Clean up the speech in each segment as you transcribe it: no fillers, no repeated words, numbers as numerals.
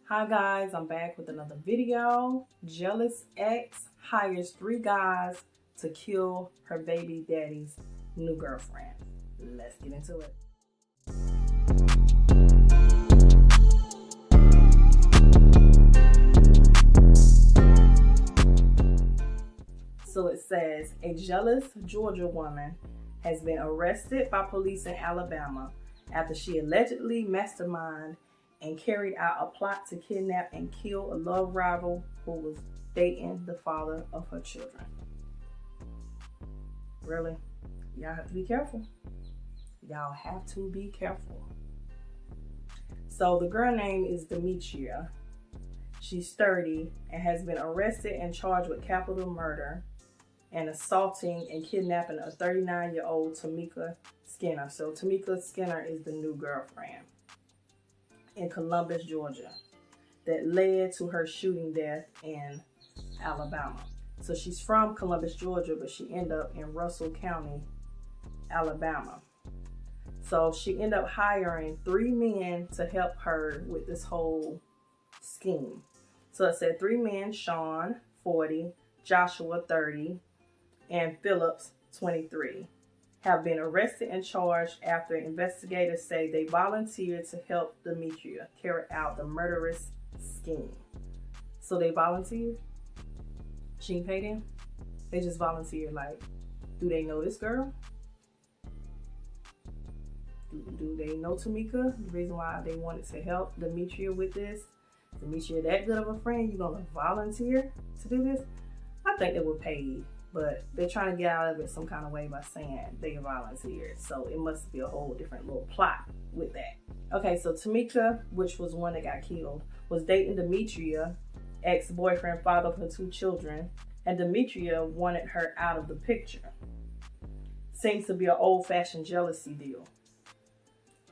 Hi guys, I'm back with another video. Jealous ex hires 3 guys to kill her baby daddy's new girlfriend. Let's get into it. So it says, a jealous Georgia woman has been arrested by police in Alabama after she allegedly masterminded and carried out a plot to kidnap and kill a love rival who was dating the father of her children. Really? Y'all have to be careful. Y'all have to be careful. So the girl name is Demetria. She's 30 and has been arrested and charged with capital murder and assaulting and kidnapping a 39-year-old Tamika Skinner. So Tamika Skinner is the new girlfriend in Columbus, Georgia, that led to her shooting death in Alabama. So she's from Columbus, Georgia, but she ended up in Russell County, Alabama. So she ended up hiring 3 men to help her with this whole scheme. So it said 3 men, Sean, 40, Joshua, 30, and Phillips, 23. Have been arrested and charged after investigators say they volunteered to help Demetria carry out the murderous scheme. So they volunteered? She didn't pay them? They just volunteered. Like, do they know this girl? Do they know Tamika? The reason why they wanted to help Demetria with this? Demetria that good of a friend? You gonna volunteer to do this? I think they were paid. But they're trying to get out of it some kind of way by saying they volunteered. So it must be a whole different little plot with that. Okay, so Tamika, which was one that got killed, was dating Demetria, ex-boyfriend, father of her 2 children, and Demetria wanted her out of the picture. Seems to be an old-fashioned jealousy deal.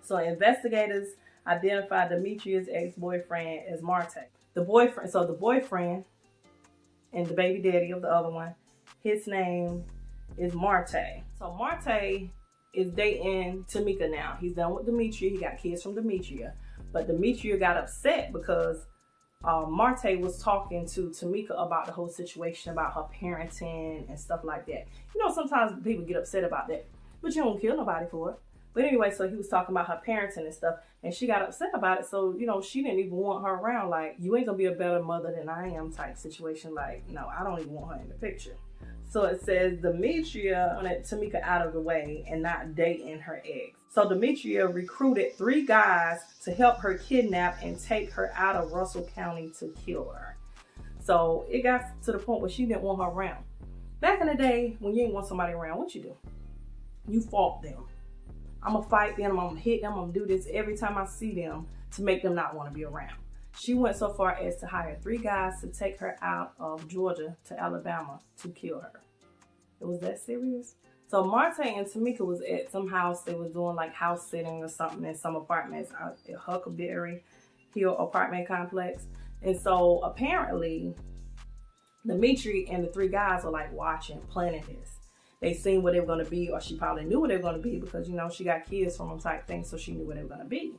So investigators identified Demetria's ex-boyfriend as Marte. The boyfriend and the baby daddy of the other one, his name is Marte. So Marte is dating Tamika now. He's done with Demetria. He got kids from Demetria. But Demetria got upset because Marte was talking to Tamika about the whole situation, about her parenting and stuff like that. You know, sometimes people get upset about that, but you don't kill nobody for it. But anyway, so he was talking about her parenting and stuff, and she got upset about it. So, you know, she didn't even want her around. Like, you ain't gonna be a better mother than I am type situation. Like, no, I don't even want her in the picture. So it says Demetria wanted Tamika out of the way and not dating her ex. So Demetria recruited 3 guys to help her kidnap and take her out of Russell County to kill her. So it got to the point where she didn't want her around. Back in the day, when you didn't want somebody around, what you do? You fought them. I'm going to fight them, I'm going to hit them, I'm going to do this every time I see them to make them not want to be around. She went so far as to hire 3 guys to take her out of Georgia to Alabama to kill her. It was that serious? So Marte and Tamika was at some house. They was doing like house sitting or something in some apartments out at Huckleberry Hill apartment complex. And so apparently Demetria and the 3 guys were like watching, planning this. They seen what they were going to be, or she probably knew what they were going to be because, you know, she got kids from them type thing, so she knew what they were going to be.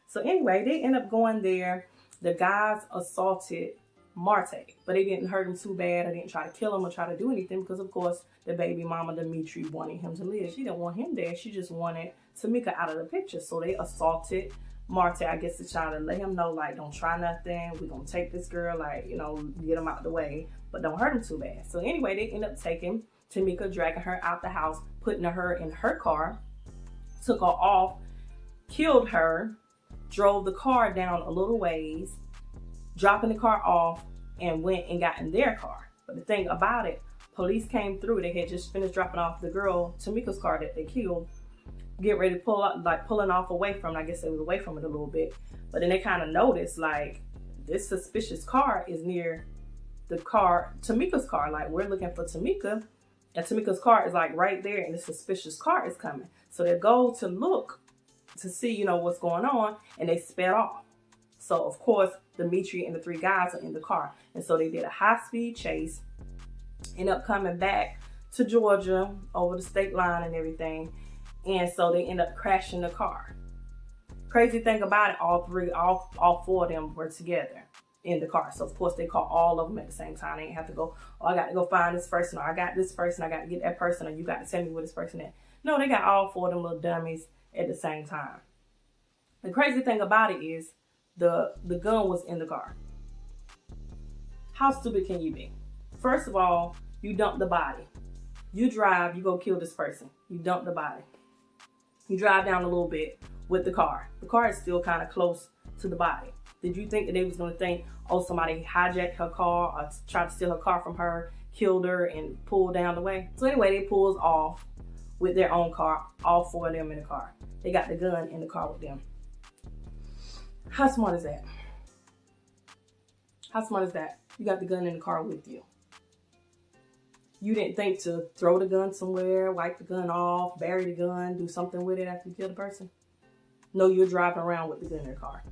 So anyway, they end up going there. The guys assaulted Marte, but they didn't hurt him too bad. Or didn't try to kill him or try to do anything because, of course, the baby mama, Demetria, wanted him to live. She didn't want him there. She just wanted Tamika out of the picture. So they assaulted Marte, I guess, to try to let him know, like, don't try nothing. We're going to take this girl, like, you know, get him out the way, but don't hurt him too bad. So anyway, they end up taking Tamika, dragging her out the house, putting her in her car, took her off, killed her, drove the car down a little ways, dropping the car off, and went and got in their car. But the thing about it, police came through. They had just finished dropping off the girl, Tamika's car that they killed, get ready to pull up, like pulling off away from it. I guess they was away from it a little bit. But then they kind of noticed, like, this suspicious car is near the car, Tamika's car. Like, we're looking for Tamika, and Tamika's car is like right there, and the suspicious car is coming. So they go to look to see, you know, what's going on, and they sped off. So of course, Demetria and the 3 guys are in the car. And so they did a high-speed chase, end up coming back to Georgia over the state line and everything. And so they end up crashing the car. Crazy thing about it, all four of them were together in the car. So of course they caught all of them at the same time. They didn't have to go, oh, I got to go find this person, or I got this person, I got to get that person, or you got to tell me where this person is. No, they got all four of them little dummies at the same time. The crazy thing about it is the gun was in the car. How stupid can you be? First of all, you dump the body. You drive, you go kill this person. You dump the body. You drive down a little bit with the car. The car is still kind of close to the body. Did you think that they was going to think, oh, somebody hijacked her car or tried to steal her car from her, killed her, and pulled down the way? So anyway, they pulls off with their own car, all four of them in the car. They got the gun in the car with them. How smart is that? How smart is that? You got the gun in the car with you. You didn't think to throw the gun somewhere, wipe the gun off, bury the gun, do something with it after you kill the person? No, you're driving around with the gun in your car.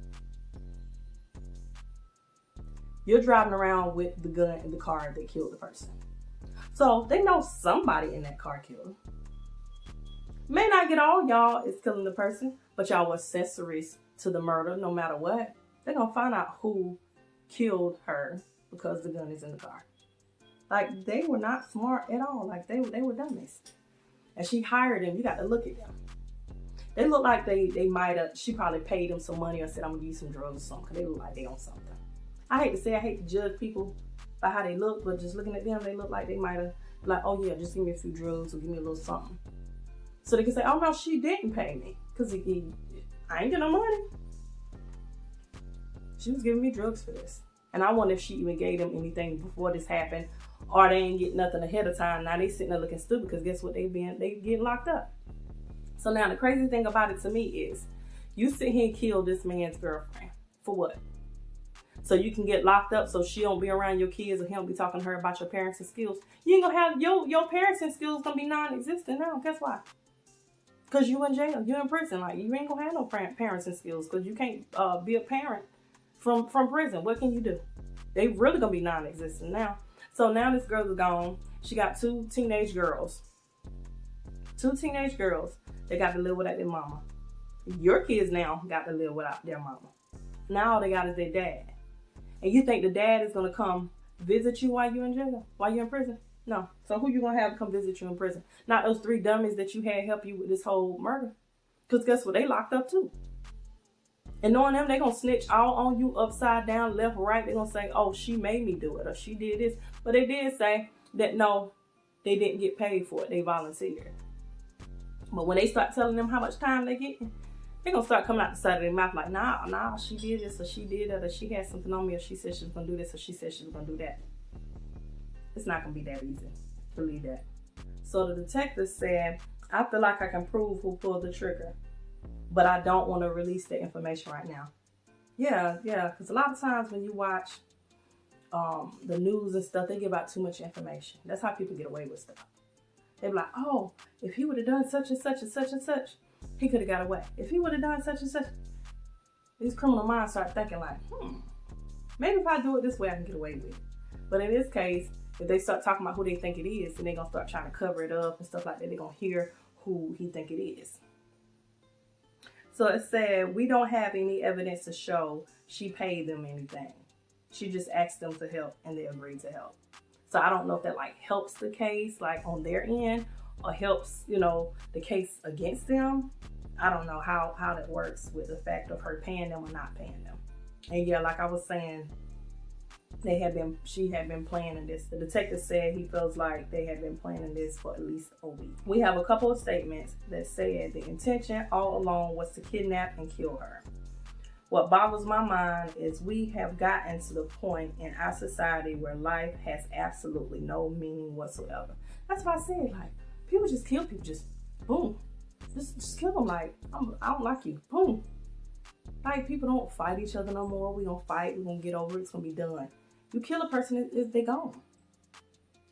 You're driving around with the gun in the car that killed the person. So they know somebody in that car killed him. May not get all y'all is killing the person, but y'all were accessories to the murder no matter what. They're going to find out who killed her because the gun is in the car. Like, they were not smart at all. Like, they were dummies. And she hired them. You got to look at them. They look like they might have, she probably paid them some money or said, I'm going to give you some drugs or something, because they look like they on something. I hate to judge people by how they look, but just looking at them, they look like they might have, like, oh yeah, just give me a few drugs or give me a little something. So they can say, oh no, she didn't pay me, because I ain't get no money. She was giving me drugs for this. And I wonder if she even gave them anything before this happened, or they ain't get nothing ahead of time. Now they sitting there looking stupid, because guess what, they getting locked up. So now the crazy thing about it to me is, you sit here and kill this man's girlfriend. For what? So you can get locked up so she don't be around your kids, or he don't be talking to her about your parenting skills. You ain't gonna have your parenting skills gonna be non-existent now. Guess why? Because you in jail, you in prison. Like, you ain't gonna have no parenting skills, because you can't be a parent from prison. What can you do? They really gonna be non-existent now. So now this girl is gone. She got two teenage girls. They got to live without their mama. Your kids now got to live without their mama. Now all they got is their dad. And you think the dad is going to come visit you while you're in jail? While you're in prison? No. So who you going to have come visit you in prison? Not those three dummies that you had help you with this whole murder. Because guess what? They locked up too. And knowing them, they going to snitch all on you, upside down, left, right. They're going to say, oh, she made me do it, or she did this. But they did say that no, they didn't get paid for it. They volunteered. But when they start telling them how much time they get, they're going to start coming out the side of their mouth like, nah, she did this, or she did that, or she had something on me, or she said she was going to do this, or she said she was going to do that. It's not going to be that easy. Believe that. So the detective said, I feel like I can prove who pulled the trigger, but I don't want to release the information right now. Yeah, because a lot of times when you watch the news and stuff, they give out too much information. That's how people get away with stuff. They be like, oh, if he would have done such and such and such and such, he could have got away. If he would have done such and such, these criminal minds start thinking like, maybe if I do it this way, I can get away with it. But in this case, if they start talking about who they think it is, then they're going to start trying to cover it up and stuff like that. They're going to hear who he think it is. So it said, we don't have any evidence to show she paid them anything. She just asked them to help, and they agreed to help. So I don't know if that like helps the case like on their end, or helps, the case against them. I don't know how that works with the fact of her paying them or not paying them. And yeah, like I was saying, she had been planning this. The detective said he feels like they had been planning this for at least a week. We have a couple of statements that said the intention all along was to kidnap and kill her. What boggles my mind is we have gotten to the point in our society where life has absolutely no meaning whatsoever. That's why I said, like, people just kill people, just boom. Just kill them, like, I don't like you, boom. Like, people don't fight each other no more. We don't fight, we're gonna get over it, it's gonna be done. You kill a person, they gone.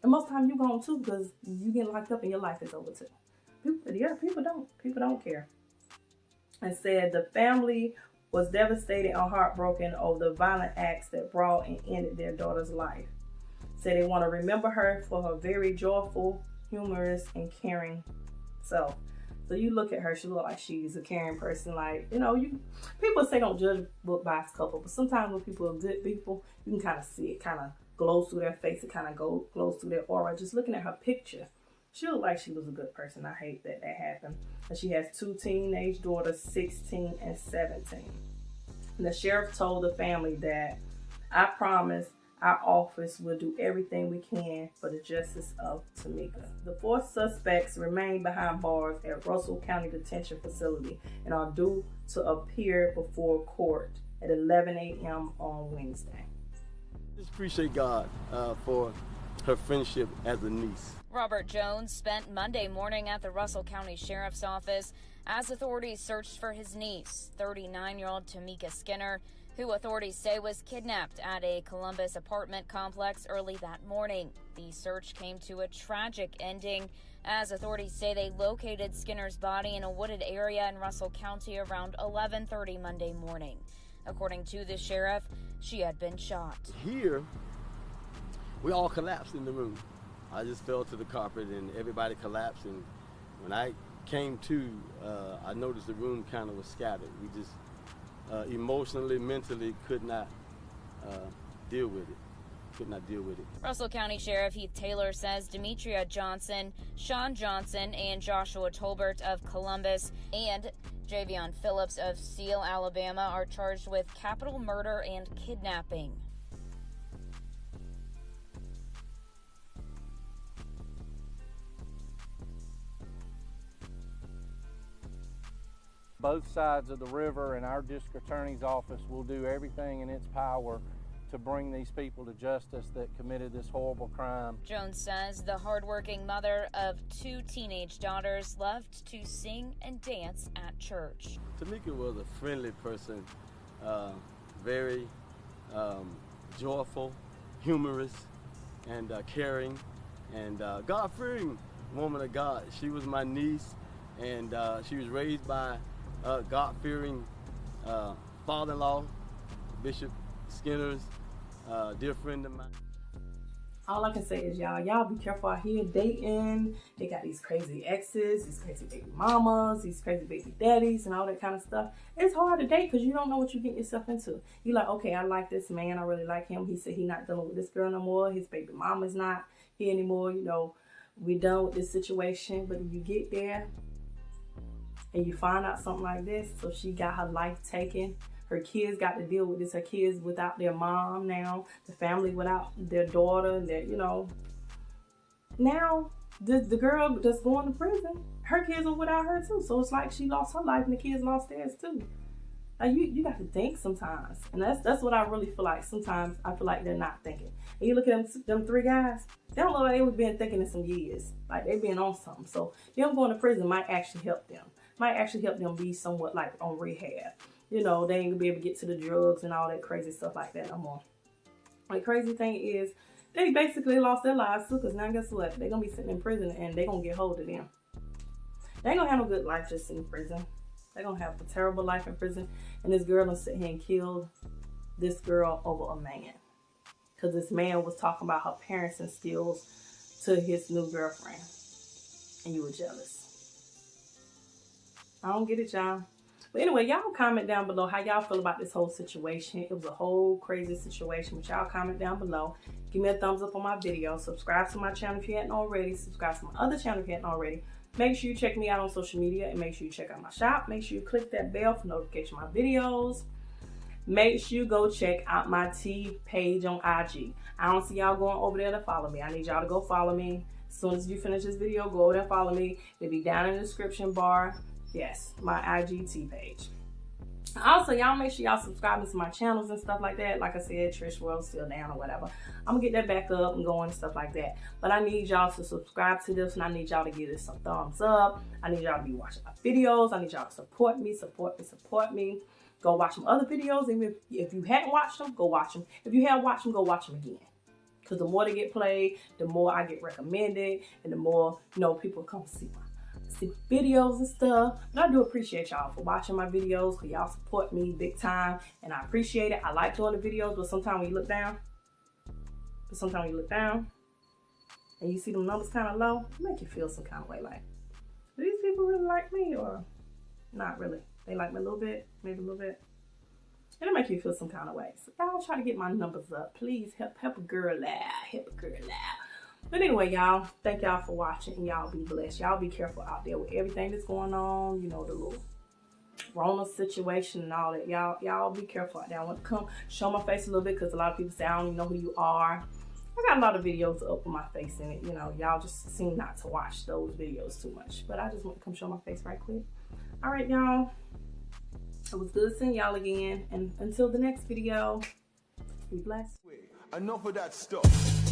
And most of the time you gone too, because you get locked up and your life is over too. People don't care. And said the family was devastated and heartbroken over the violent acts that brought and ended their daughter's life. Said they want to remember her for her very joyful, humorous, and caring self. So you look at her, she look like she's a caring person. Like, you know, people say don't judge a book by its cover, but sometimes when people are good people, you can kind of see it kind of glows through their face. It kind of glows through their aura. Just looking at her picture, she looked like she was a good person. I hate that happened. And she has 2 teenage daughters, 16 and 17. And the sheriff told the family that, I promise our office will do everything we can for the justice of Tamika. The 4 suspects remain behind bars at Russell County Detention Facility and are due to appear before court at 11 a.m. on Wednesday. Just appreciate God for her friendship as a niece. Robert Jones spent Monday morning at the Russell County Sheriff's Office as authorities searched for his niece, 39-year-old Tamika Skinner, who authorities say was kidnapped at a Columbus apartment complex early that morning. The search came to a tragic ending as authorities say they located Skinner's body in a wooded area in Russell County around 11:30 Monday morning. According to the sheriff, she had been shot. Here, we all collapsed in the room. I just fell to the carpet and everybody collapsed, and when I came to, I noticed the room kind of was scattered. We just emotionally, mentally could not deal with it. Russell County Sheriff Heath Taylor says Demetria Johnson, Sean Johnson, and Joshua Tolbert of Columbus and Javion Phillips of Seal, Alabama are charged with capital murder and kidnapping. Both sides of the river and our district attorney's office will do everything in its power to bring these people to justice that committed this horrible crime. Jones says the hardworking mother of 2 teenage daughters loved to sing and dance at church. Tamika was a friendly person, very joyful, humorous, and caring, and God-fearing woman of God. She was my niece, and she was raised by God-fearing father-in-law, Bishop Skinner's dear friend of mine. All I can say is y'all be careful out here dating. They got these crazy exes, these crazy baby mamas, these crazy baby daddies, and all that kind of stuff. It's hard to date because you don't know what you're getting yourself into. You like, okay, I like this man, I really like him. He said he's not dealing with this girl no more. His baby mama's not here anymore. You know, we're done with this situation. But if you get there and you find out something like this, so she got her life taken. Her kids got to deal with this. Her kids without their mom now. The family without their daughter. That, you know. Now, the girl that's going to prison, her kids are without her too. So it's like she lost her life and the kids lost theirs too. Like you got to think sometimes. And that's what I really feel like. Sometimes I feel like they're not thinking. And you look at them 3 guys, they don't look like they've been thinking in some years. Like they've been on something. So them going to prison might actually help them. Might actually help them be somewhat like on rehab. You know, they ain't gonna be able to get to the drugs and all that crazy stuff like that no more. The crazy thing is, they basically lost their lives too, because now guess what? They're gonna be sitting in prison and they're gonna get hold of them. They ain't gonna have no good life just in prison. They're gonna have a terrible life in prison. And this girl gonna sit here and kill this girl over a man. Because this man was talking about her parenting skills to his new girlfriend. And you were jealous. I don't get it, y'all. But anyway, y'all comment down below how y'all feel about this whole situation. It was a whole crazy situation. But y'all comment down below. Give me a thumbs up on my video. Subscribe to my channel if you hadn't already. Subscribe to my other channel if you hadn't already. Make sure you check me out on social media. And make sure you check out my shop. Make sure you click that bell for notification of my videos. Make sure you go check out my T page on IG. I don't see y'all going over there to follow me. I need y'all to go follow me. As soon as you finish this video, go over there and follow me. It'll be down in the description bar. Yes, my IGT page. Also, y'all make sure y'all subscribe to my channels and stuff like that. Like I said, Trish World's still down or whatever. I'm gonna get that back up and going and stuff like that. But I need y'all to subscribe to this, and I need y'all to give this some thumbs up. I need y'all to be watching my videos. I need y'all to support me, support me, support me. Go watch some other videos. Even if you hadn't watched them, go watch them. If you have watched them, go watch them again. Because the more they get played, the more I get recommended, and the more, you know, people come see videos and stuff. But I do appreciate y'all for watching my videos, because y'all support me big time, and I appreciate it. I like doing the videos, but sometimes when you look down, and you see them numbers kind of low, it make you feel some kind of way. Like, do these people really like me or not really? They like me a little bit, maybe a little bit. It'll make you feel some kind of way. So y'all try to get my numbers up. Please help a girl out. Help a girl out. But anyway, y'all, thank y'all for watching, and y'all be blessed. Y'all be careful out there with everything that's going on. You know, the little Rona situation and all that. Y'all be careful out there. I want to come show my face a little bit because a lot of people say I don't even know who you are. I got a lot of videos up with my face in it. You know, y'all just seem not to watch those videos too much. But I just want to come show my face right quick. All right, y'all. It was good seeing y'all again. And until the next video, be blessed. Enough of that stuff.